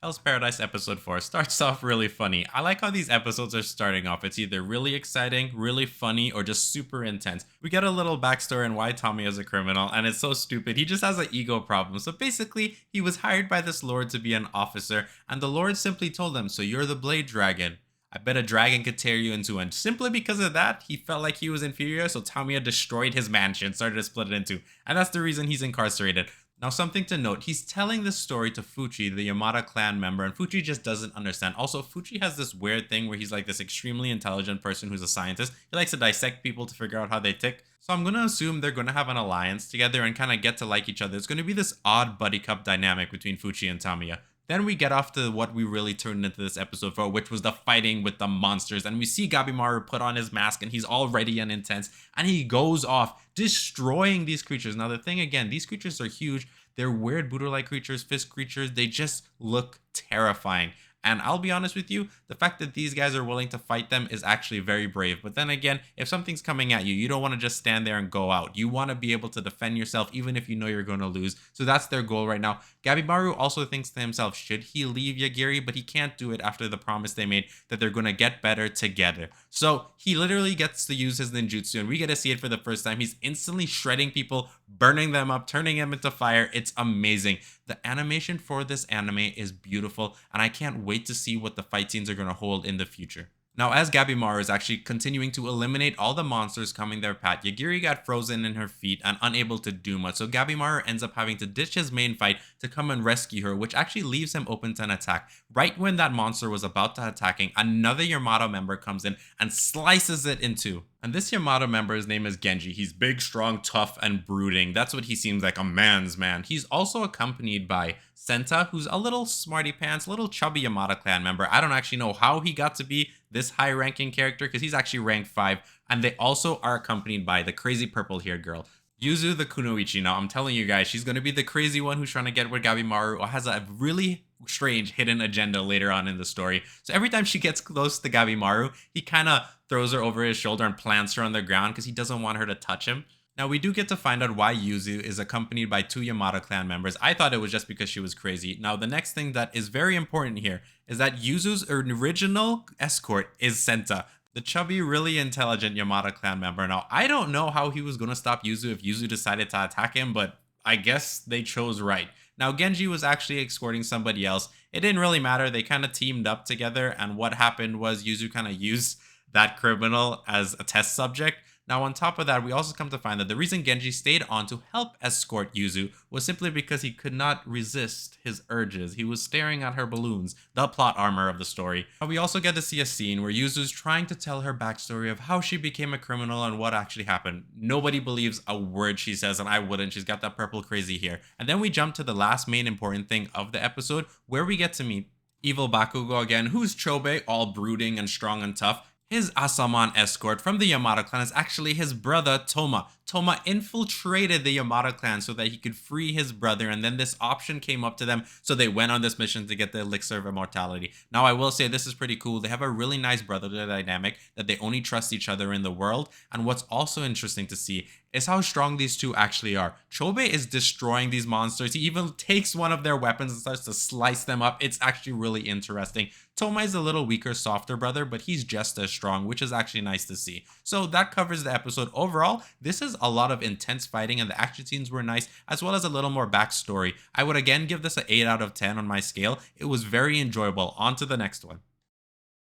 Hell's Paradise episode 4 starts off really funny. I like how these episodes are starting off. It's either really exciting, really funny, or just super intense. We get a little backstory on why Tommy is a criminal, and it's so stupid. He just has an ego problem. So basically, he was hired by this lord to be an officer, and the lord simply told him, "So you're the Blade Dragon. I bet a dragon could tear you into one." Simply because of that, he felt like he was inferior, so Tamiya destroyed his mansion, started to split it into, and that's the reason he's incarcerated. Now, something to note, he's telling this story to Fuchi, the Yamada clan member, and Fuchi just doesn't understand. Also, Fuchi has this weird thing where he's like this extremely intelligent person who's a scientist. He likes to dissect people to figure out how they tick. So I'm going to assume they're going to have an alliance together and kind of get to like each other. It's going to be this odd buddy cup dynamic between Fuchi and Tamiya. Then we get off to what we really turned into this episode for, which was the fighting with the monsters. And we see Gabimaru put on his mask and he's all ready and intense. And he goes off destroying these creatures. Now, the thing again, these creatures are huge. They're weird Buddha-like creatures, fist creatures. They just look terrifying. And I'll be honest with you, the fact that these guys are willing to fight them is actually very brave. But then again, if something's coming at you, you don't want to just stand there and go out. You want to be able to defend yourself even if you know you're going to lose. So that's their goal right now. Gabimaru also thinks to himself, should he leave Yagiri? But he can't do it after the promise they made that they're going to get better together. So he literally gets to use his ninjutsu, and we get to see it for the first time. He's instantly shredding people, burning them up, turning them into fire. It's amazing. The animation for this anime is beautiful, and I can't wait to see what the fight scenes are going to hold in the future. Now, as Gabimaru is actually continuing to eliminate all the monsters coming their path, Yagiri got frozen in her feet and unable to do much, so Gabimaru ends up having to ditch his main fight to come and rescue her, which actually leaves him open to an attack. Right when that monster was about to attacking, another Yamato member comes in and slices it in two. And this Yamato member's name is Genji. He's big, strong, tough, and brooding. That's what he seems like, a man's man. He's also accompanied by Senta, who's a little smarty pants, a little chubby Yamato clan member. I don't actually know how he got to be this high-ranking character because he's actually ranked 5. And they also are accompanied by the crazy purple-haired girl, Yuzu the Kunoichi. Now, I'm telling you guys, she's going to be the crazy one who's trying to get with Gabimaru, or has a really strange hidden agenda later on in the story. So every time she gets close to Gabimaru, he kind of throws her over his shoulder and plants her on the ground because he doesn't want her to touch him. Now, we do get to find out why Yuzu is accompanied by 2 Yamato clan members. I thought it was just because she was crazy. Now, the next thing that is very important here is that Yuzu's original escort is Senta, the chubby, really intelligent Yamato clan member. Now, I don't know how he was going to stop Yuzu if Yuzu decided to attack him, but I guess they chose right. Now, Genji was actually escorting somebody else. It didn't really matter. They kind of teamed up together, and what happened was Yuzu kind of used that criminal as a test subject. Now, on top of that, we also come to find that the reason Genji stayed on to help escort Yuzu was simply because he could not resist his urges. He was staring at her balloons, the plot armor of the story. But we also get to see a scene where Yuzu's trying to tell her backstory of how she became a criminal and what actually happened. Nobody believes a word she says, and I wouldn't. She's got that purple crazy hair. And then we jump to the last main important thing of the episode, where we get to meet evil Bakugo again, who's Chobe, all brooding and strong and tough. His Asaman escort from the Yamato clan is actually his brother, Toma. Toma infiltrated the Yamato clan so that he could free his brother, and then this option came up to them, so they went on this mission to get the elixir of immortality. Now, I will say this is pretty cool. They have a really nice brotherly dynamic that they only trust each other in the world, and what's also interesting to see is how strong these two actually are. Chobe is destroying these monsters. He even takes one of their weapons and starts to slice them up. It's actually really interesting. Toma is a little weaker, softer brother, but he's just as strong, which is actually nice to see. So that covers the episode. Overall, this is a lot of intense fighting, and the action scenes were nice, as well as a little more backstory. I would again give this an 8 out of 10 on my scale. It was very enjoyable. On to the next one.